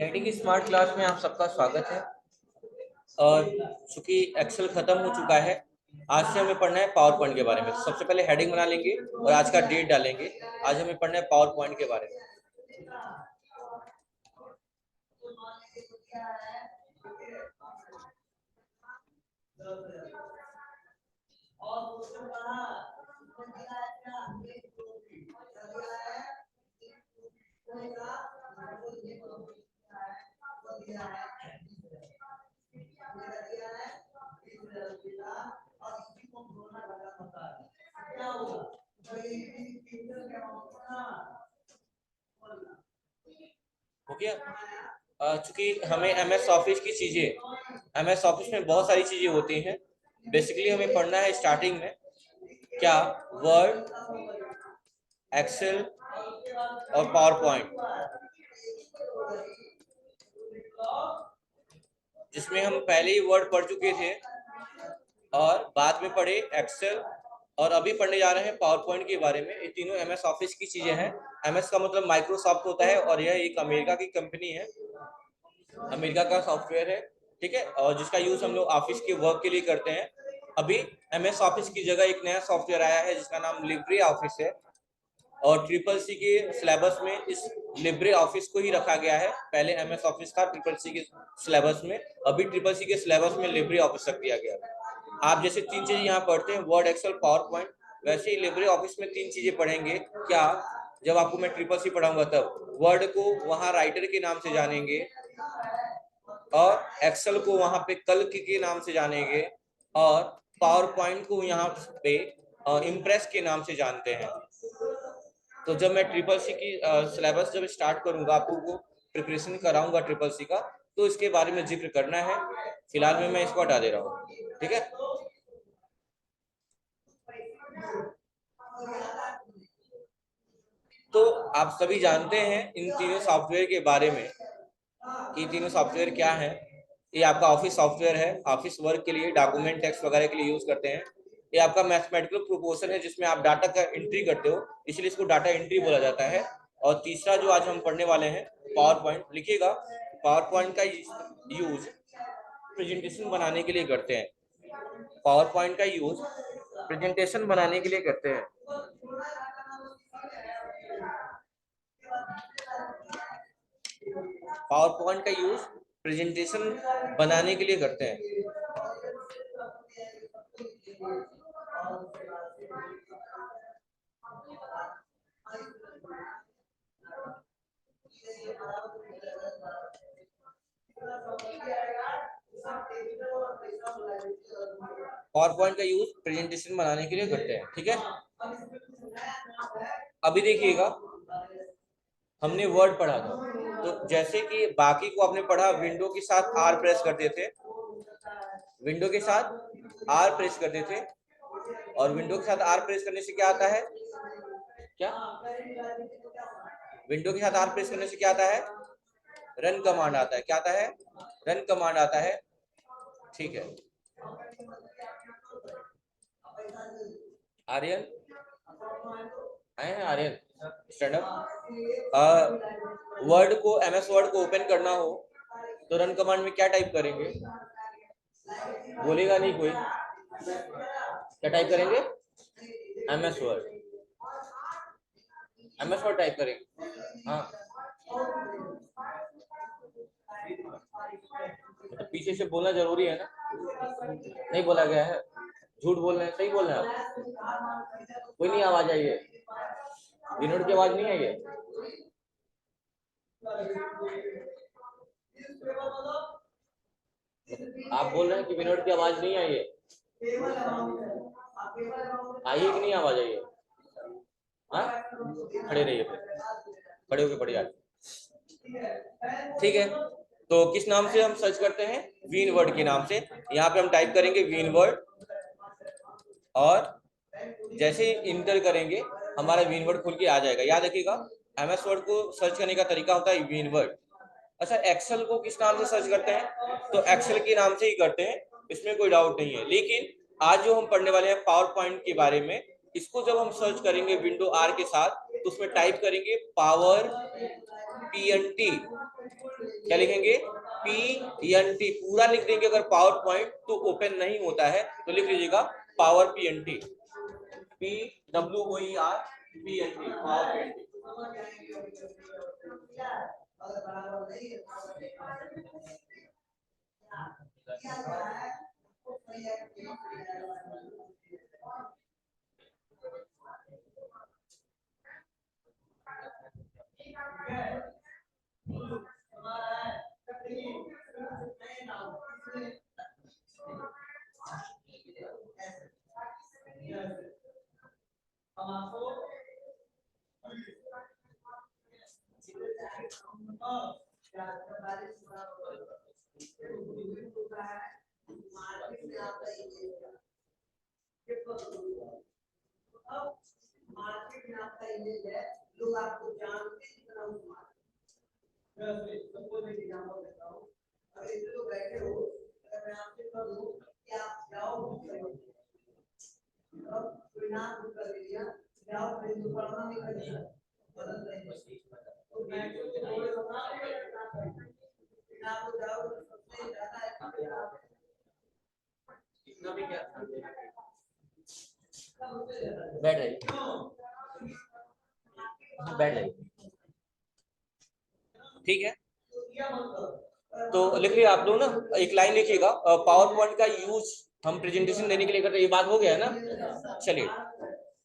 Heading smart class में आप सबका स्वागत है। और चूंकि एक्सेल खत्म हो चुका है, आज से हमें पढ़ना है पावर पॉइंट के बारे में। तो सबसे पहले हेडिंग बना लेंगे और आज का डेट डालेंगे। आज हमें पढ़ना है पावर पॉइंट के बारे में। हो गया। चूंकि हमें एमएस ऑफिस की चीजें, एमएस ऑफिस में बहुत सारी चीजें होती हैं। बेसिकली हमें पढ़ना है स्टार्टिंग में क्या वर्ड, एक्सेल और पावर पॉइंट, जिसमें हम पहले ही वर्ड पढ़ चुके थे और बाद में पढ़े एक्सेल, और अभी पढ़ने जा रहे हैं पावर पॉइंट के बारे में। ये तीनों एमएस ऑफिस की चीजें हैं। एमएस का मतलब माइक्रोसॉफ्ट होता है और यह एक अमेरिका की कंपनी है, अमेरिका का सॉफ्टवेयर है, ठीक है, और जिसका यूज हम लोग ऑफिस के वर्क के लिए करते हैं। अभी एमएस ऑफिस की जगह एक नया सॉफ्टवेयर आया है जिसका नाम लिब्रे ऑफिस है, और ट्रिपल सी के सिलेबस में इस लिब्रे ऑफिस को ही रखा गया है। पहले एमएस ऑफिस था ट्रिपल सी के सिलेबस में, अभी ट्रिपल सी के सिलेबस में लिब्रे ऑफिस रख दिया गया है। आप जैसे तीन चीजें यहाँ पढ़ते हैं, वर्ड, एक्सेल, पावर पॉइंट, वैसे ही लिब्रे ऑफिस में तीन चीजें पढ़ेंगे। क्या? जब आपको मैं ट्रिपल सी पढ़ाऊंगा तब वर्ड को वहां राइटर के नाम से जानेंगे, और एक्सेल को वहां पे कल्क के नाम से जानेंगे, और पावर पॉइंट को यहाँ पे इम्प्रेस के नाम से जानते हैं। तो जब मैं ट्रिपल सी की सिलेबस जब स्टार्ट करूंगा, आपको वो प्रिपरेशन कराऊंगा ट्रिपल सी का, तो इसके बारे में जिक्र करना है। फिलहाल में मैं इसको हटा दे रहा हूँ, ठीक है। तो आप सभी जानते हैं इन तीनों सॉफ्टवेयर के बारे में कि तीनों सॉफ्टवेयर क्या है। ये आपका ऑफिस सॉफ्टवेयर है, ऑफिस वर्क के लिए, डॉक्यूमेंट टेक्स्ट वगैरह के लिए यूज करते हैं। ये आपका मैथमेटिकल प्रोपोर्शन है जिसमें आप डाटा का एंट्री करते हो, इसलिए इसको डाटा एंट्री बोला जाता है। और तीसरा जो आज हम पढ़ने वाले हैं, पावर पॉइंट, लिखिएगा। पावर पॉइंट का यूज प्रेजेंटेशन बनाने के लिए करते हैं। पावर पॉइंट का यूज प्रेजेंटेशन बनाने के लिए करते हैं। पावर पॉइंट का यूज प्रेजेंटेशन बनाने के लिए करते हैं। पावर पॉइंट का यूज प्रेजेंटेशन बनाने के लिए करते हैं, ठीक है। अभी देखिएगा, हमने वर्ड पढ़ा था, तो जैसे कि बाकी को आपने पढ़ा, विंडो के साथ आर प्रेस करते थे, विंडो के साथ आर प्रेस करते थे, और विंडो के साथ आर प्रेस करने से क्या आता है? क्या? विंडो के साथ आर प्रेस करने से क्या आता है? रन कमांड आता है। क्या आता है? रन कमांड आता है, ठीक है। आर्यन आए हैं? Aryan stand up. वर्ड को, एमएस वर्ड को ओपन करना हो तो रन कमांड में क्या टाइप करेंगे? बोलेगा नहीं कोई? क्या टाइप करेंगे? MS word, MS word type करेंगे। हाँ, तो पीछे से बोलना जरूरी है ना? नहीं बोला गया है, झूठ बोल रहे हैं, सही बोल रहे हैं आप। कोई नहीं आवाज आई है, विनोद की आवाज नहीं आई है। आप बोल रहे हैं कि विनोद की आवाज नहीं आई है, आई है कि नहीं आवाज आई है? हाँ, खड़े रहिए, खड़े होके पढ़िए, ठीक है। तो किस नाम से हम सर्च करते हैं? वीन वर्ड के नाम से। यहाँ पे हम टाइप करेंगे वीन वर्ड, और जैसे ही इंटर करेंगे हमारा वीन वर्ड खुल के आ जाएगा। याद रखिएगा, एमएस वर्ड को सर्च करने का तरीका होता है वीन वर्ड। अच्छा, एक्सेल को किस नाम से सर्च करते हैं? तो एक्सेल के नाम से ही करते हैं, इसमें कोई डाउट नहीं है। लेकिन आज जो हम पढ़ने वाले हैं पावर पॉइंट के बारे में, इसको जब हम सर्च करेंगे विंडो आर के साथ, तो उसमें टाइप करेंगे पावर PNT, क्या लिखेंगे? PNT पूरा लिख देंगे। अगर पावर पॉइंट तो ओपन नहीं होता है तो लिख लीजिएगा power PNT, PWOER PNT, power PNT। Market में आपका इमेज है, लोग आपको जानते हैं कितना सपोज एक एग्जांपल देता हूं, अगर इतने लोग बैठे हो, अगर मैं आपसे कहूं कि आप जाओ अब कोई नाम बुक कर दिया, जाओ फिर तो पढ़ना नहीं करेगा, बदल नहीं तो मैं थोड़े बता देगा आप जाओ सबसे ज्यादा है इतना भी क्या बैठ रही बैठ रही, ठीक है। तो लिख लिया आप लोग ना, एक लाइन लिखिएगा, पावर पॉइंट का यूज हम प्रेजेंटेशन देने के लिए करते हैं। ये बात हो गया है ना। चलिए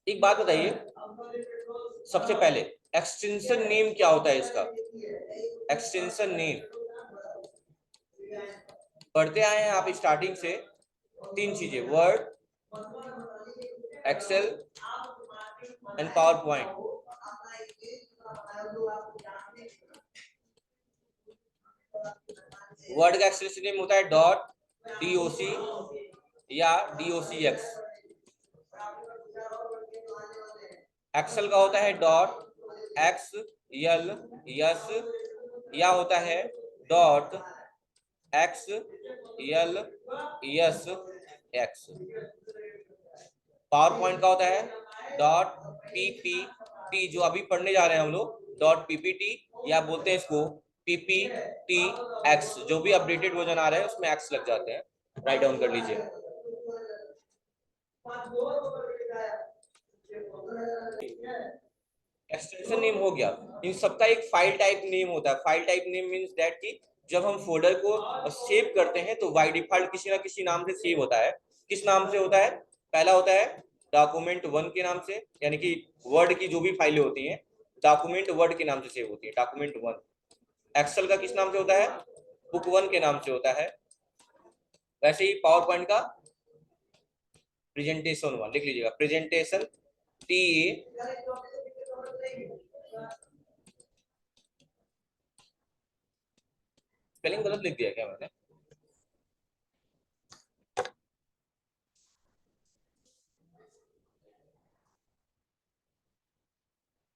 एक बात बताइए, सबसे पहले एक्सटेंशन नेम क्या होता है इसका? एक्सटेंशन नेम पढ़ते आए हैं आप स्टार्टिंग से, तीन चीजें, word, excel and PowerPoint. Word का एक्सटेंशन नेम होता है डॉट, DOC या DOCX। एक्सेल का होता है डॉट, XLS या होता है डॉट XLSX। पावर पॉइंट का होता है डॉट PPT, जो अभी पढ़ने जा रहे हैं हम लोग, डॉट PPT या बोलते हैं इसको PPTX। जो भी अपडेटेड वर्जन आ रहा है उसमें X लग जाते हैं, राइट डाउन कर लीजिए। एक्सटेंशन नेम हो गया। इन सबका एक फाइल टाइप नेम होता है। File type name means that कि जब हम फोल्डर को सेव करते हैं तो बाय डिफॉल्ट किसी ना किसी नाम से सेव होता है। किस नाम से होता है? पहला होता है document1 के नाम से, यानी कि वर्ड की जो भी फाइलें होती हैं document1 के नाम से सेव होती है, document1। एक्सेल का किस नाम से होता है? book1 के नाम से होता है। वैसे ही पावर पॉइंट का presentation1 लिख लीजिएगा, presentation TA। स्पेलिंग गलत लिख दिया क्या मैंने?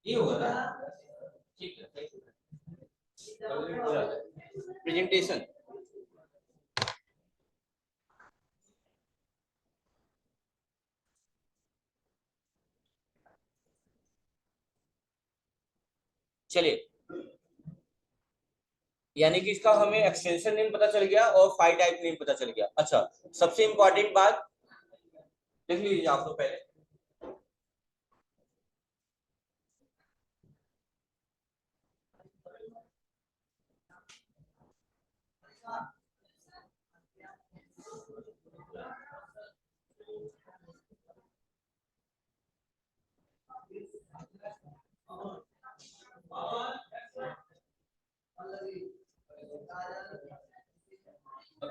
ये होगा ना, ठीक है। प्रेजेंटेशन, चलिए, यानी कि इसका हमें एक्सटेंशन नेम पता चल गया और फाइल टाइप नेम पता चल गया। अच्छा, सबसे इंपॉर्टेंट बात लिख लीजिए आप लोग पहले,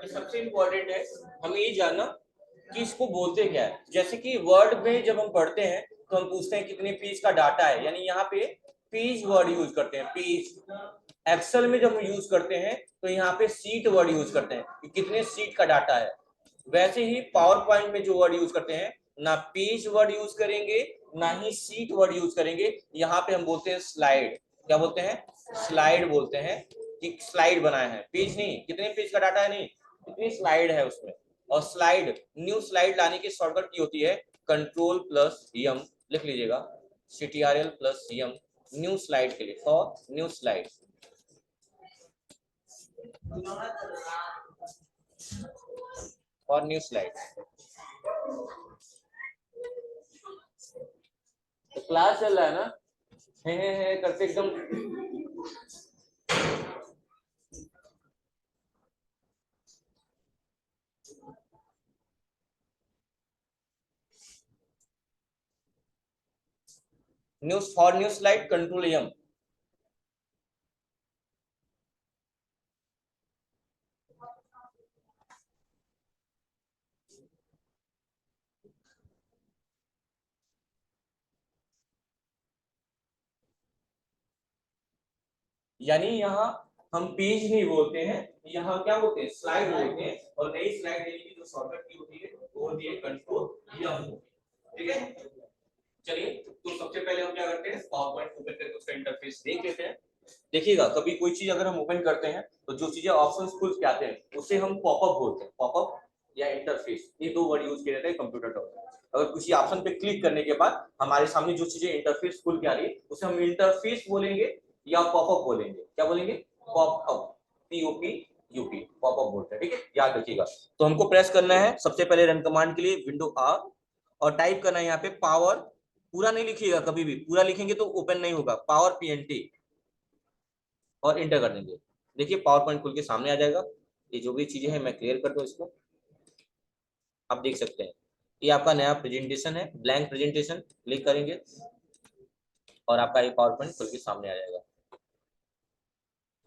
सबसे इंपॉर्टेंट है हमें ये जानना कि इसको बोलते क्या है। जैसे कि वर्ड में जब हम पढ़ते हैं तो हम पूछते हैं कितने पेज का डाटा है, यानी यहाँ पे पेज वर्ड यूज करते हैं, पेज। एक्सेल में जब हम यूज करते हैं तो यहाँ पे सीट वर्ड यूज करते हैं कि कितने सीट का डाटा है। वैसे ही पावर पॉइंट में जो वर्ड यूज करते हैं, ना पेज वर्ड यूज करेंगे ना ही सीट वर्ड यूज करेंगे। यहाँ पे हम बोलते हैं स्लाइड। क्या बोलते हैं? स्लाइड बोलते हैं कि स्लाइड बनाए हैं, पेज नहीं, कितने पेज का डाटा है नहीं, कितनी स्लाइड है उसमें। और स्लाइड, न्यू स्लाइड लाने की शॉर्टकट की होती है Ctrl+M, लिख लीजिएगा CTRL+M, न्यू स्लाइड के लिए, फॉर न्यू स्लाइड। और न्यू स्लाइड। तो क्लास चल रहा है ना, है करते एकदम। News for new slide control M. यानी यहाँ हम पेज नहीं बोलते हैं, यहाँ क्या बोलते हैं, स्लाइड बोलते हैं। और नई स्लाइड देने की जो शॉर्टकट की होती है वो होती है कंट्रोल एम। ठीक है, चलिए तो सबसे पहले हम क्या करते हैं, पावर पॉइंट ओपन करके उसका इंटरफेस देख लेते हैं। देखिएगा कभी कोई चीज अगर हम ओपन करते हैं तो जो चीजें ऑप्शंस खुल के आते हैं उसे हम पॉपअप बोलते हैं। पॉपअप या इंटरफेस, ये दो वर्ड यूज किए जाते हैं कंप्यूटर टर्म। अगर किसी ऑप्शन पे क्लिक करने के बाद हमारे सामने जो चीजें इंटरफेस खुल के आ रही है उसे हम इंटरफेस बोलेंगे या पॉपअप बोलेंगे। क्या बोलेंगे, पॉपअप, पीओपी यूपी, पॉपअप बोलते हैं। ठीक है, याद रखिएगा। तो हमको प्रेस करना है सबसे पहले रन कमांड के लिए विंडो आर, और टाइप करना है यहाँ पे पावर। पूरा नहीं लिखिएगा कभी भी, पूरा लिखेंगे तो ओपन नहीं होगा, पावर पीएनटी, और इंटर कर देंगे। देखिए पावर पॉइंट खुल के सामने आ जाएगा। ये जो भी चीजें हैं मैं क्लियर कर दूं इसको, आप देख सकते हैं ये आपका नया प्रेजेंटेशन है, ब्लैंक प्रेजेंटेशन। क्लिक करेंगे और आपका ये पावर पॉइंट खुल के सामने आ जाएगा।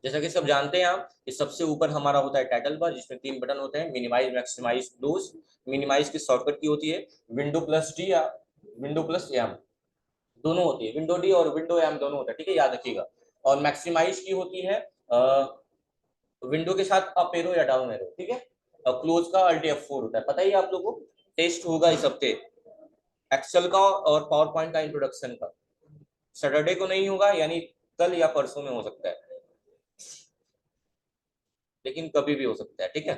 जैसा कि सब जानते हैं आप, ये सबसे ऊपर हमारा होता है टाइटल बार, जिसमें 3 बटन होते हैं, मिनिमाइज, मैक्सिमाइज, क्लोज। मिनिमाइज की शॉर्टकट की होती है विंडो प्लस डी या विंडो प्लस एम, दोनों होती है, विंडो डी और विंडो एम दोनों होता है। ठीक है, याद रखिएगा। और मैक्सिमाइज की होती है विंडो के साथ अप एरो या डाउन एरो। ठीक है, और क्लोज का अल्ट F4 होता है, पता ही आप लोगों को। टेस्ट होगा इस हफ्ते एक्सेल का और पावर पॉइंट का इंट्रोडक्शन का, सैटरडे को नहीं होगा, यानी कल या परसों में हो सकता है, लेकिन कभी भी हो सकता है। ठीक है,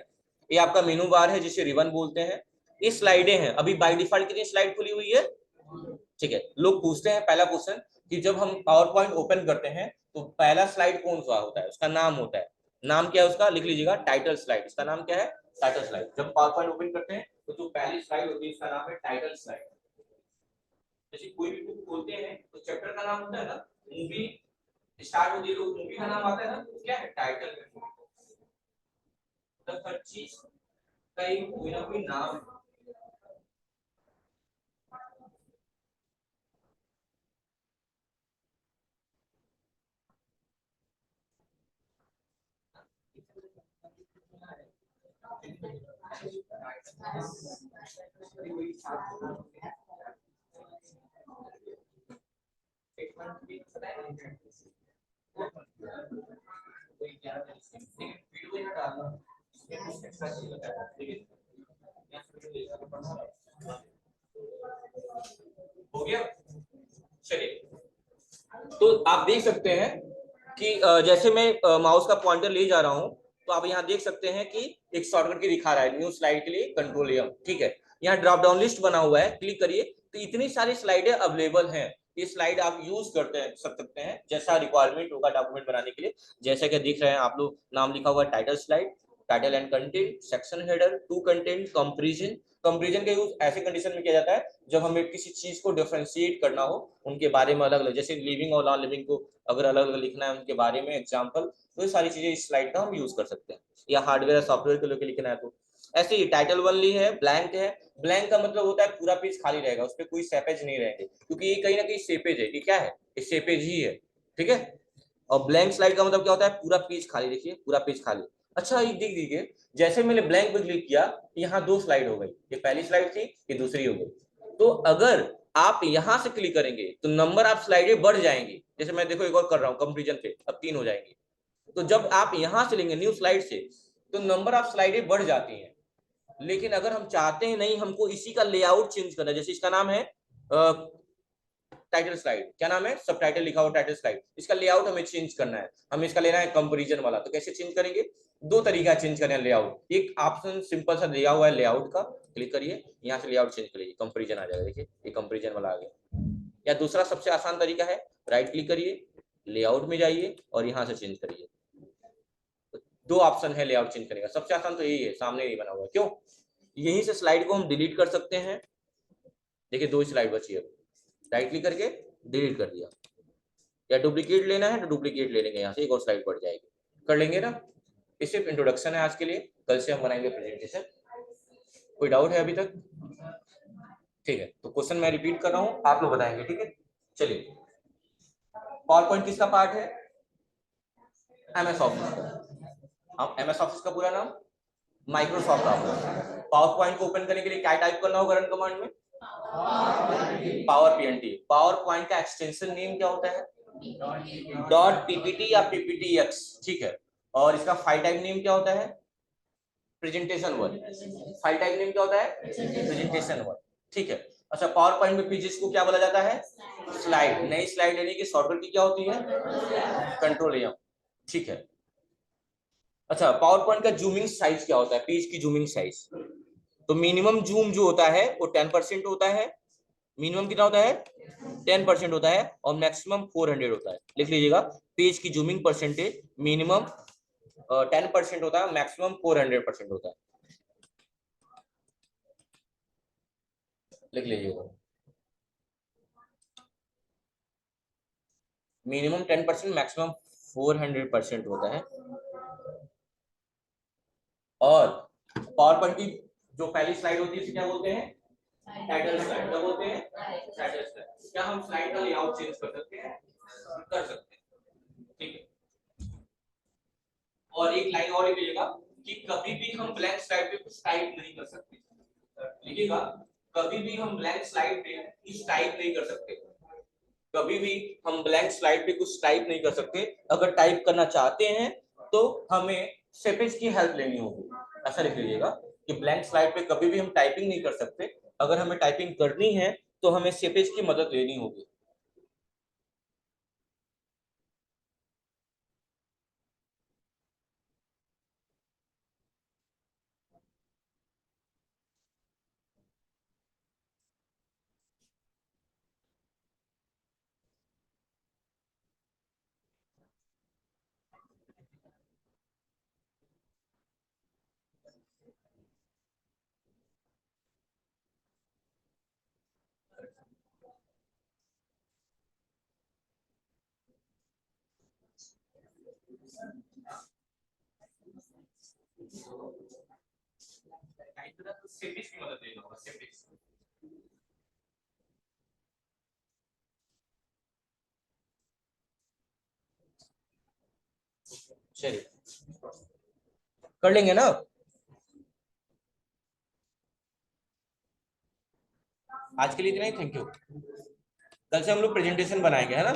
ये आपका मेनू बार है जिसे रिबन बोलते हैं। ये स्लाइडें हैं, अभी बाय डिफॉल्ट कितनी स्लाइड खुली हुई है। ठीक है, लोग पूछते हैं पहला क्वेश्चन कि जब हम पावर पॉइंट ओपन करते हैं तो पहला स्लाइड कौन सा होता है, उसका नाम होता है। नाम क्या है उसका, लिख लीजिएगा, टाइटल स्लाइड। इसका नाम क्या है, टाइटल स्लाइड। जब पावर पॉइंट ओपन करते हैं तो जो पहली स्लाइड होती है उसका नाम है टाइटल स्लाइड। जैसे कोई भी बुक खोलते हैं तो चैप्टर का नाम होता है ना, मूवी स्टार्ट होती है तो मूवी का नाम आता है ना, तो क्या है, टाइटल में। तो हर चीज का एक कोई ना कोई नाम है। हो गया, चलिए। तो आप देख सकते हैं कि जैसे मैं माउस का पॉइंटर ले जा रहा हूं तो आप यहाँ देख सकते हैं कि एक शॉर्टकट की दिखा रहा है न्यू स्लाइड के लिए कंट्रोल एम। ठीक है, यहाँ ड्रॉप डाउन लिस्ट बना हुआ है, क्लिक करिए तो इतनी सारी स्लाइडें अवेलेबल हैं। ये स्लाइड आप यूज करते हैं सकते हैं जैसा रिक्वायरमेंट होगा डॉक्यूमेंट बनाने के लिए। जैसा कि देख रहे हैं आप लोग, नाम लिखा हुआ है title slide, title and content, section header, two content, comparison. Comparison का यूज ऐसे कंडीशन में किया जाता है जब हमें किसी चीज को डिफरेंशिएट करना हो, उनके बारे में अलग अलग, जैसे लिविंग और नॉन लिविंग को अगर अलग अलग लिखना है उनके बारे में एग्जांपल, तो ये सारी चीजें इस स्लाइड का हम यूज कर सकते हैं। या हार्डवेयर सॉफ्टवेयर के लेके लिखना है तो ऐसे ही टाइटल ओनली है, ब्लैंक है। ब्लैंक का मतलब होता है पूरा पेज खाली रहेगा, उस पर कोई सेपेज नहीं रहेंगे, क्योंकि ये कहीं ना कहीं सेपेज है। ये क्या है, ये सेपेज ही है। ठीक है, और ब्लैंक स्लाइड का मतलब क्या होता है, पूरा पेज खाली। देखिए पूरा पेज खाली। अच्छा ये देख दीजिए, जैसे मैंने ब्लैंक पे क्लिक किया, यहाँ 2 स्लाइड हो गई, ये पहली स्लाइड थी, ये दूसरी हो गई। तो अगर आप यहां से क्लिक करेंगे तो नंबर ऑफ स्लाइडें बढ़ जाएंगी। जैसे मैं देखो एक और कर रहा हूँ कंपैरिजन पे, अब 3 हो जाएंगी। तो जब आप यहां से लेंगे न्यू स्लाइड से तो नंबर ऑफ स्लाइडें बढ़ जाती हैं। लेकिन अगर हम चाहते हैं नहीं, हमको इसी का लेआउट चेंज करना है, जैसे इसका नाम है टाइटल स्लाइड, क्या नाम है, सब टाइटल लिखा हुआ टाइटल स्लाइड, इसका लेआउट हमें चेंज करना है, हमें इसका लेना है कंपैरिजन वाला। तो कैसे चेंज करेंगे, 2 तरीका चेंज करने लेआउट। एक ऑप्शन सिंपल सा दिया हुआ है लेआउट का, क्लिक करिए, यहाँ से लेआउट चेंज करिए, कंपैरिजन आ जाएगा। देखिए ये कंपैरिजन वाला आ गया। या दूसरा सबसे आसान तरीका है, राइट क्लिक करिए, लेआउट में जाइए और यहाँ से चेंज करिए। दो ऑप्शन है लेआउट चेंज करने का, सबसे आसान तो यही है, सामने नहीं बना हुआ। क्यों? यहीं से स्लाइड को हम डिलीट कर सकते हैं। देखिए 2 स्लाइड बची है, राइट क्लिक करके डिलीट कर दिया, या डुप्लीकेट लेना है तो डुप्लीकेट ले लेंगे, यहाँ से एक और स्लाइड बढ़ जाएगी, कर लेंगे ना। ये सिर्फ इंट्रोडक्शन है आज के लिए, कल से हम बनाएंगे प्रेजेंटेशन। कोई डाउट है अभी तक? ठीक है, तो क्वेश्चन मैं रिपीट कर रहा हूँ, आप लोग बताएंगे, ठीक है। चलिए, पावर पॉइंट किसका पार्ट है? एमएस ऑफिस का। अब एमएस ऑफिस का पूरा नाम माइक्रोसॉफ्ट ऑफिस। पावर पॉइंट को ओपन करने के लिए क्या टाइप करना होगा रन कमांड में? Power PNT. पावर पॉइंट का एक्सटेंशन नेम क्या होता है? डॉट पीपीटी या पीपीटीएक्स, ठीक है। और इसका फाइल टाइप नेम क्या होता है? Presentation one. File type name क्या होता है? प्रेजेंटेशन वन, ठीक है। अच्छा, पावर पॉइंट में पेजेस को क्या बोला जाता है? स्लाइड। नई स्लाइड लेने की शॉर्टकट की क्या होती है? कंट्रोल एम, ठीक है। अच्छा, पावर पॉइंट का जूमिंग साइज क्या होता है? पेज की जूमिंग साइज। तो मिनिमम जूम जो होता है वो 10% होता है। मिनिमम कितना होता है? 10% होता है, और मैक्सिमम 400 होता है। लिख लीजिएगा, पेज की जूमिंग परसेंटेज मिनिमम 10% होता है, मैक्सिमम 400% होता है। लिख लीजिएगा, मिनिमम 10%, मैक्सिमम 400% होता है। और पावर पॉइंट की जो पहली स्लाइड होती है उसे क्या बोलते हैं? Title slide. क्या बोलते हैं? Title slide. क्या हम स्लाइड का लेआउट चेंज कर सकते हैं? कर सकते हैं, ठीक है। और एक लाइन और लिखिएगा कि कभी भी हम ब्लैंक स्लाइड पे कुछ टाइप नहीं कर सकते। लिखिएगा, कभी भी हम ब्लैंक स्लाइड पे कुछ टाइप नहीं कर सकते। कभी भी हम ब्लैंक स्लाइड पे कुछ टाइप नहीं कर सकते। अगर टाइप करना चाहते हैं तो हमें सेपेज की हेल्प लेनी होगी। ऐसा लिख लीजिएगा कि ब्लैंक स्लाइड पे कभी भी हम टाइपिंग नहीं कर सकते। अगर हमें टाइपिंग करनी है तो हमें सेपेज की मदद लेनी होगी। सेपेज की मदद लेना होगा, सेपेज। चलिए, कर लेंगे ना। आज के लिए इतना ही, थैंक यू। कल से हम लोग प्रेजेंटेशन बनाएंगे, है ना।